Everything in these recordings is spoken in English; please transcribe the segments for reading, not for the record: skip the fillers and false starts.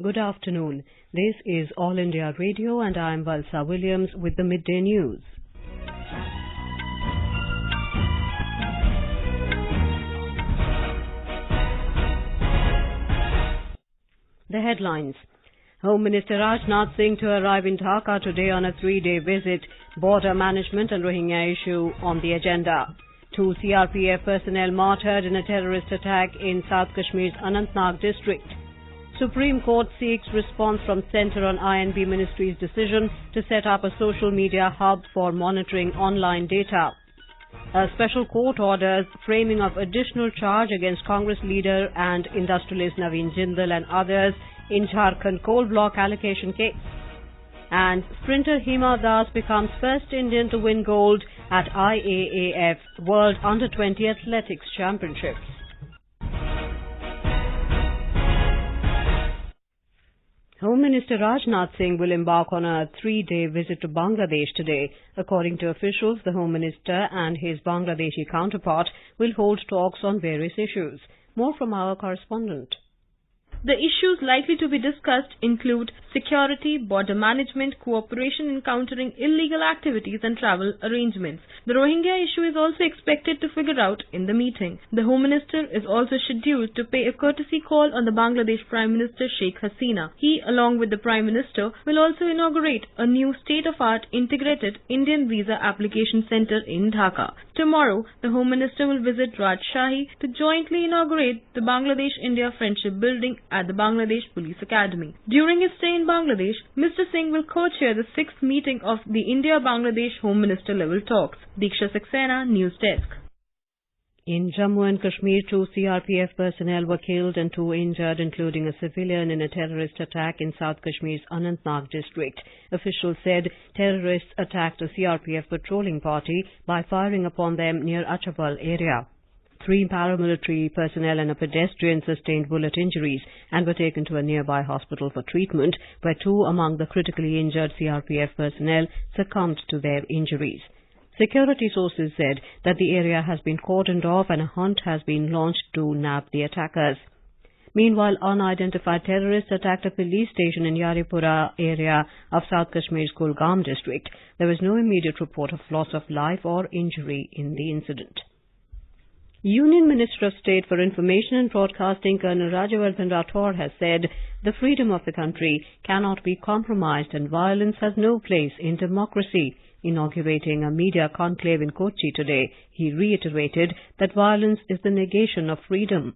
Good afternoon. This is All India Radio and I am Valsa Williams with the Midday News. The headlines. Home Minister Rajnath Singh to arrive in Dhaka today on a 3-day visit. Border management and Rohingya issue on the agenda. 2 CRPF personnel martyred in a terrorist attack in South Kashmir's Anantnag district. Supreme Court seeks response from Centre on INB Ministry's decision to set up a social media hub for monitoring online data. A special court orders framing of additional charge against Congress leader and industrialist Naveen Jindal and others in Jharkhand coal block allocation case. And sprinter Hima Das becomes first Indian to win gold at IAAF World Under-20 Athletics Championships. Home Minister Rajnath Singh will embark on a 3-day visit to Bangladesh today. According to officials, the Home Minister and his Bangladeshi counterpart will hold talks on various issues. More from our correspondent. The issues likely to be discussed include security, border management, cooperation in countering illegal activities and travel arrangements. The Rohingya issue is also expected to figure out in the meeting. The Home Minister is also scheduled to pay a courtesy call on the Bangladesh Prime Minister Sheikh Hasina. He, along with the Prime Minister, will also inaugurate a new state-of-art integrated Indian visa application centre in Dhaka. Tomorrow, the Home Minister will visit Rajshahi to jointly inaugurate the Bangladesh-India Friendship Building at the Bangladesh Police Academy. During his stay in Bangladesh, Mr. Singh will co-chair the 6th meeting of the India-Bangladesh Home Minister level talks. Diksha Saxena, News Desk. In Jammu and Kashmir, 2 CRPF personnel were killed and 2 injured, including a civilian in a terrorist attack in South Kashmir's Anantnag district. Officials said terrorists attacked a CRPF patrolling party by firing upon them near Achapal area. 3 paramilitary personnel and a pedestrian sustained bullet injuries and were taken to a nearby hospital for treatment, where 2 among the critically injured CRPF personnel succumbed to their injuries. Security sources said that the area has been cordoned off and a hunt has been launched to nab the attackers. Meanwhile, unidentified terrorists attacked a police station in Yaripura area of South Kashmir's Kulgam district. There was no immediate report of loss of life or injury in the incident. Union Minister of State for Information and Broadcasting Colonel Rajyavardhan Rathore has said the freedom of the country cannot be compromised and violence has no place in democracy. Inaugurating a media conclave in Kochi today, he reiterated that violence is the negation of freedom.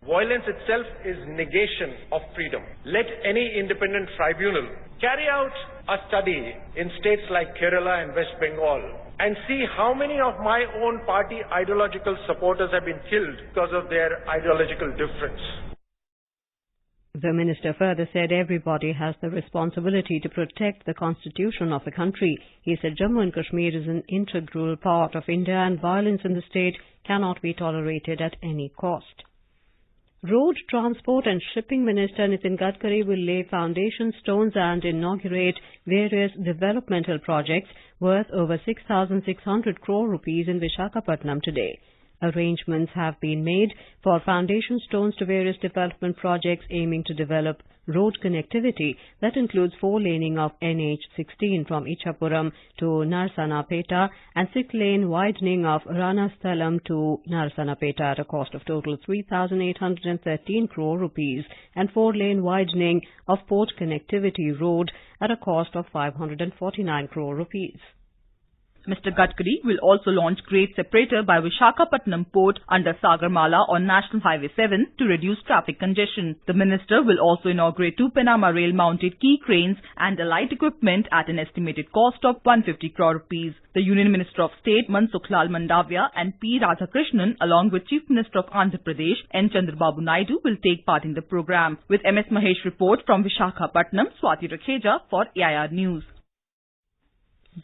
Violence itself is negation of freedom. Let any independent tribunal carry out a study in states like Kerala and West Bengal and see how many of my own party ideological supporters have been killed because of their ideological difference. The minister further said everybody has the responsibility to protect the constitution of the country. He said Jammu and Kashmir is an integral part of India and violence in the state cannot be tolerated at any cost. Road Transport and Shipping Minister Nitin Gadkari will lay foundation stones and inaugurate various developmental projects worth over 6,600 crore rupees in Visakhapatnam today. Arrangements have been made for foundation stones to various development projects aiming to develop road connectivity that includes 4-laning of NH16 from Ichapuram to Narsanapeta and 6-lane widening of Ranasthalam to Narsanapeta at a cost of total 3,813 crore rupees and 4-lane widening of Port Connectivity Road at a cost of 549 crore rupees. Mr. Gadkari will also launch grade separator by Visakhapatnam Port under Sagarmala on National Highway 7 to reduce traffic congestion. The minister will also inaugurate 2 Panama rail-mounted key cranes and allied equipment at an estimated cost of 150 crore rupees. The Union Minister of State Mansukh Lal Mandavia and P. Radhakrishnan along with Chief Minister of Andhra Pradesh N. Chandrababu Naidu will take part in the program. With MS Mahesh report from Visakhapatnam, Swati Rakheja for AIR News.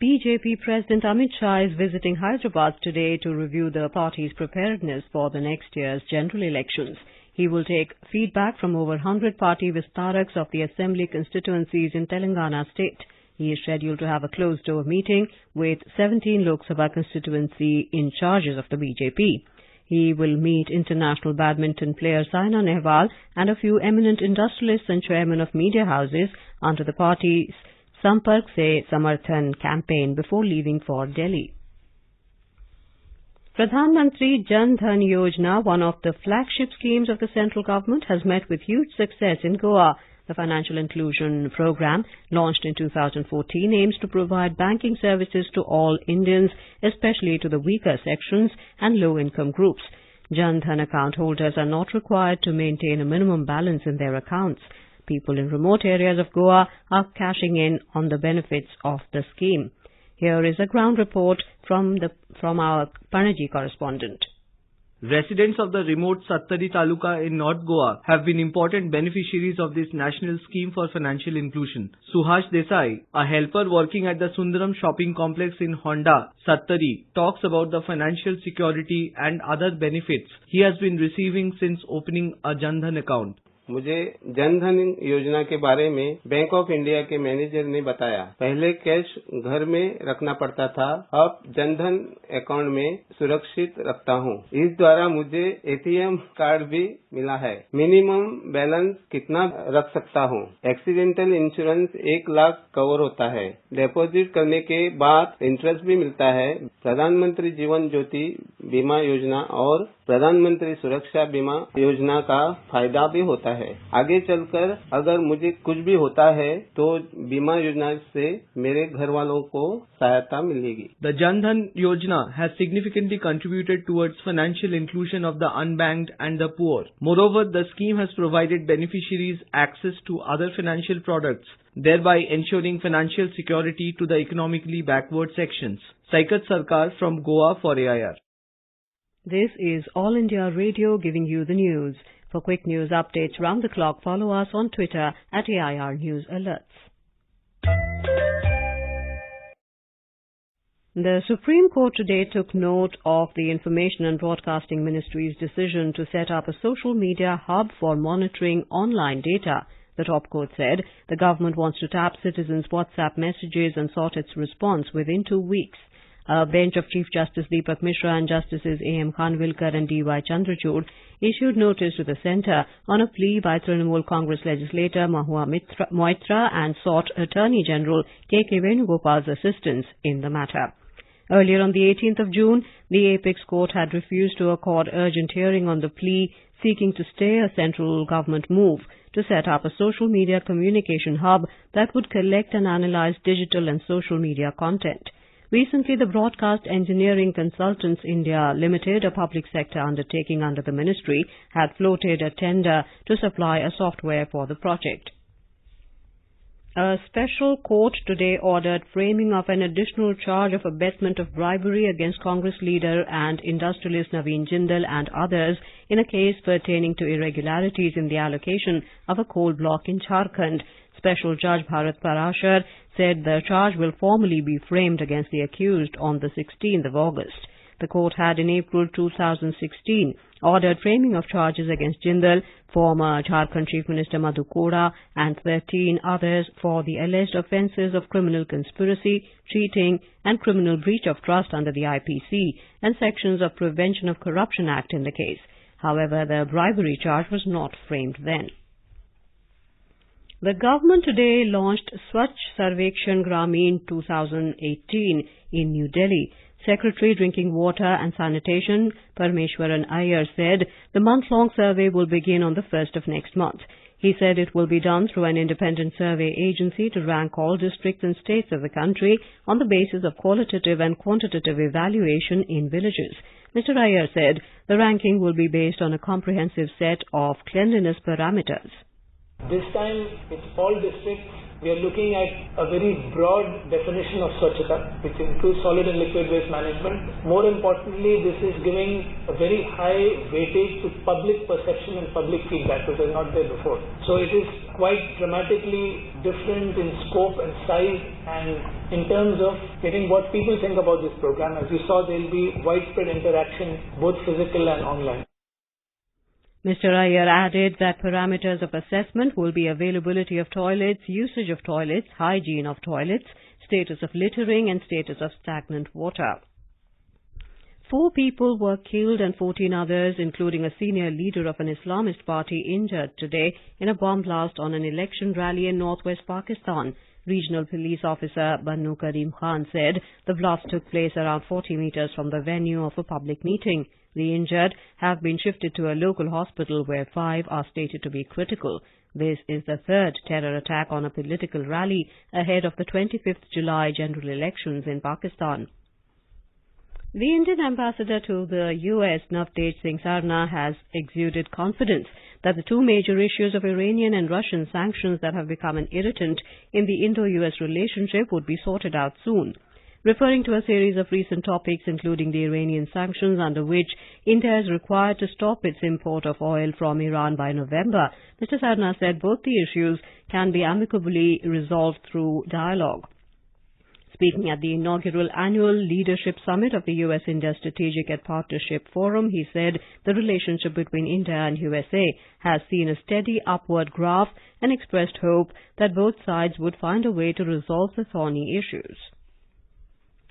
BJP President Amit Shah is visiting Hyderabad today to review the party's preparedness for the next year's general elections. He will take feedback from over 100 party Vistaraks of the assembly constituencies in Telangana state. He is scheduled to have a closed-door meeting with 17 Lok Sabha constituency in charges of the BJP. He will meet international badminton player Saina Nehwal and a few eminent industrialists and chairmen of media houses under the party's Sampark Se Samarthan campaign before leaving for Delhi. Pradhan Mantri Jan Dhan Yojana, one of the flagship schemes of the central government, has met with huge success in Goa. The financial inclusion program, launched in 2014, aims to provide banking services to all Indians, especially to the weaker sections and low-income groups. Jan Dhan account holders are not required to maintain a minimum balance in their accounts. People in remote areas of Goa are cashing in on the benefits of the scheme. Here is a ground report from our Panaji correspondent. Residents of the remote Sattari Taluka in North Goa have been important beneficiaries of this national scheme for financial inclusion. Suhash Desai, a helper working at the Sundaram shopping complex in Honda, Sattari, talks about the financial security and other benefits he has been receiving since opening a Jan Dhan account. मुझे जन धन योजना के बारे में bank of India के manager ने बताया। पहले cash घर में रखना पड़ता था, अब जन धन अकाउंट में सुरक्षित रखता हूँ। इस द्वारा मुझे एटीएम कार्ड भी मिला है। मिनिमम बैलेंस कितना रख सकता हूँ? एक्सीडेंटल इंश्योरेंस 1 लाख कवर होता है। डिपॉजिट करने के बाद इंटरेस्ट भी मिलता है। प्रधानमंत्री जीवन ज्योति बीमा योजना और प्रधानमंत्री सुरक्षा बीमा योजना का फायदा भी होता है। आगे चलकर अगर मुझे कुछ भी होता है तो बीमा योजना से मेरे घर वालों को सहायता मिलेगी। The Jan Dhan Yojana has significantly contributed towards financial inclusion of the unbanked and the poor. Moreover, the scheme has provided beneficiaries access to other financial products, thereby ensuring financial security to the economically backward sections. Saikat Sarkar from Goa for AIR. This is All India Radio giving you the news. For quick news updates round the clock, follow us on Twitter at AIR News Alerts. The Supreme Court today took note of the Information and Broadcasting Ministry's decision to set up a social media hub for monitoring online data. The top court said the government wants to tap citizens' WhatsApp messages and sort its response within 2 weeks. A bench of Chief Justice Deepak Mishra and Justices A.M. Khanwilkar and D.Y. Chandrachud issued notice to the centre on a plea by Trinamool Congress legislator Mahua Moitra and sought Attorney General K.K. Venugopal's assistance in the matter. Earlier on the 18th of June, the Apex Court had refused to accord urgent hearing on the plea seeking to stay a central government move to set up a social media communication hub that would collect and analyse digital and social media content. Recently, the Broadcast Engineering Consultants India Limited, a public sector undertaking under the ministry, had floated a tender to supply a software for the project. A special court today ordered framing of an additional charge of abetment of bribery against Congress leader and industrialist Naveen Jindal and others in a case pertaining to irregularities in the allocation of a coal block in Jharkhand. Special Judge Bharat Parashar said the charge will formally be framed against the accused on the 16th of August. The court had in April 2016 ordered framing of charges against Jindal, former Jharkhand Chief Minister Madhu Koda and 13 others for the alleged offences of criminal conspiracy, cheating and criminal breach of trust under the IPC and sections of Prevention of Corruption Act in the case. However, the bribery charge was not framed then. The government today launched Swachh Sarvekshan Gramin 2018 in New Delhi. Secretary Drinking Water and Sanitation Parmeshwaran Iyer said the month-long survey will begin on the 1st of next month. He said it will be done through an independent survey agency to rank all districts and states of the country on the basis of qualitative and quantitative evaluation in villages. Mr. Iyer said the ranking will be based on a comprehensive set of cleanliness parameters. This time, it's all districts. We are looking at a very broad definition of Swachhata, which includes solid and liquid waste management. More importantly, this is giving a very high weightage to public perception and public feedback, which was not there before. So it is quite dramatically different in scope and size and in terms of getting what people think about this program. As you saw, there will be widespread interaction, both physical and online. Mr. Iyer added that parameters of assessment will be availability of toilets, usage of toilets, hygiene of toilets, status of littering and status of stagnant water. 4 people were killed and 14 others, including a senior leader of an Islamist party, injured today in a bomb blast on an election rally in northwest Pakistan. Regional police officer Bannu Karim Khan said the blast took place around 40 meters from the venue of a public meeting. The injured have been shifted to a local hospital where 5 are stated to be critical. This is the third terror attack on a political rally ahead of the 25th July general elections in Pakistan. The Indian ambassador to the US, Navtej Singh Sarna, has exuded confidence that the 2 major issues of Iranian and Russian sanctions that have become an irritant in the Indo-US relationship would be sorted out soon. Referring to a series of recent topics, including the Iranian sanctions under which India is required to stop its import of oil from Iran by November, Mr. Sarna said both the issues can be amicably resolved through dialogue. Speaking at the inaugural annual leadership summit of the US-India Strategic and Partnership Forum, he said the relationship between India and USA has seen a steady upward graph and expressed hope that both sides would find a way to resolve the thorny issues.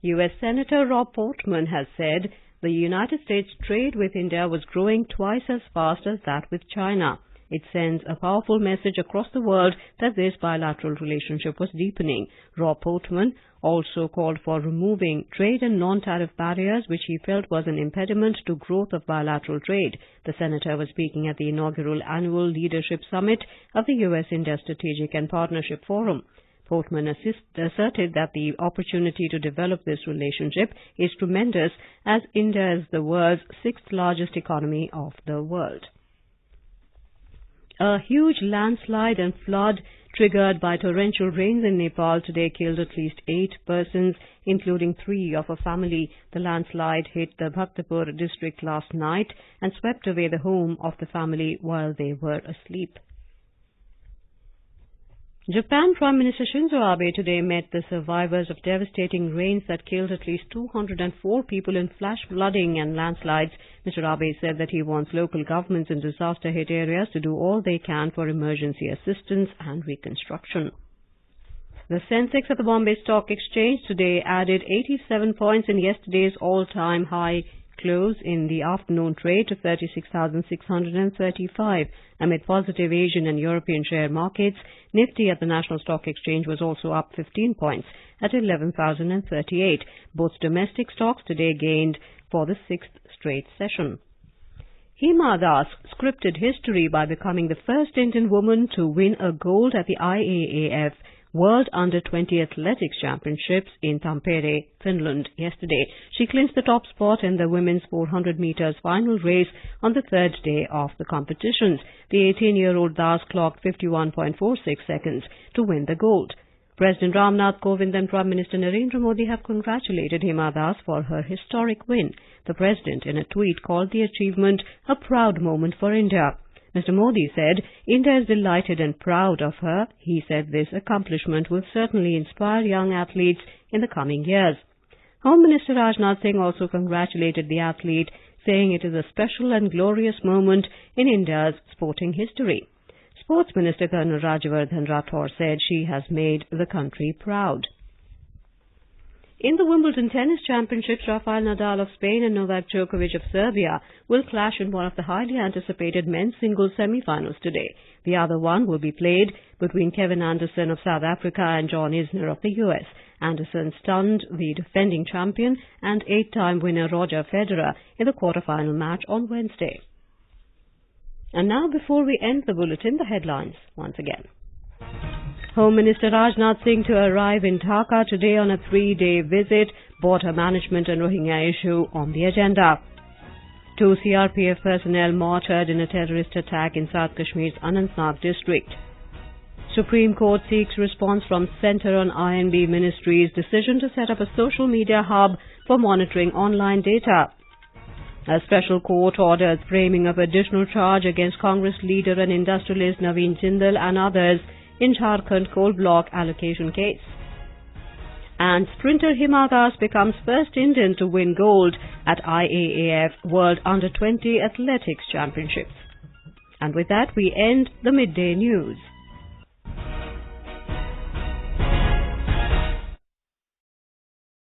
US Senator Rob Portman has said the United States' trade with India was growing twice as fast as that with China. It sends a powerful message across the world that this bilateral relationship was deepening. Rob Portman also called for removing trade and non-tariff barriers, which he felt was an impediment to growth of bilateral trade. The senator was speaking at the inaugural annual leadership summit of the US-India Strategic and Partnership Forum. Portman asserted that the opportunity to develop this relationship is tremendous, as India is the world's 6th largest economy of the world. A huge landslide and flood triggered by torrential rains in Nepal today killed at least 8 persons, including 3 of a family. The landslide hit the Bhaktapur district last night and swept away the home of the family while they were asleep. Japan Prime Minister Shinzo Abe today met the survivors of devastating rains that killed at least 204 people in flash flooding and landslides. Mr. Abe said that he wants local governments in disaster-hit areas to do all they can for emergency assistance and reconstruction. The Sensex at the Bombay Stock Exchange today added 87 points in yesterday's all-time high close in the afternoon trade to 36,635. Amid positive Asian and European share markets, Nifty at the National Stock Exchange was also up 15 points at 11,038. Both domestic stocks today gained for the 6th straight session. Hima Das scripted history by becoming the first Indian woman to win a gold at the IAAF World Under-20 Athletics Championships in Tampere, Finland yesterday. She clinched the top spot in the women's 400 meters final race on the 3rd day of the competitions. The 18-year-old Das clocked 51.46 seconds to win the gold. President Ramnath Kovind and Prime Minister Narendra Modi have congratulated Hima Das for her historic win. The President, in a tweet, called the achievement a proud moment for India. Mr. Modi said India is delighted and proud of her. He said this accomplishment will certainly inspire young athletes in the coming years. Home Minister Rajnath Singh also congratulated the athlete, saying it is a special and glorious moment in India's sporting history. Sports Minister Colonel Rajyavardhan Rathore said she has made the country proud. In the Wimbledon Tennis Championships, Rafael Nadal of Spain and Novak Djokovic of Serbia will clash in one of the highly anticipated men's singles semi-finals today. The other one will be played between Kevin Anderson of South Africa and John Isner of the US. Anderson stunned the defending champion and 8-time winner Roger Federer in the quarter-final match on Wednesday. And now, before we end the bulletin, the headlines once again. Home Minister Rajnath Singh to arrive in Dhaka today on a 3-day visit, border management and Rohingya issue on the agenda. 2 CRPF personnel martyred in a terrorist attack in South Kashmir's Anantnag district. Supreme Court seeks response from Centre on INB Ministry's decision to set up a social media hub for monitoring online data. A special court orders framing of additional charge against Congress leader and industrialist Naveen Jindal and others in Jharkhand coal block allocation case. And sprinter Hima Das becomes first Indian to win gold at IAAF World Under-20 Athletics Championships. And with that, we end the Midday News.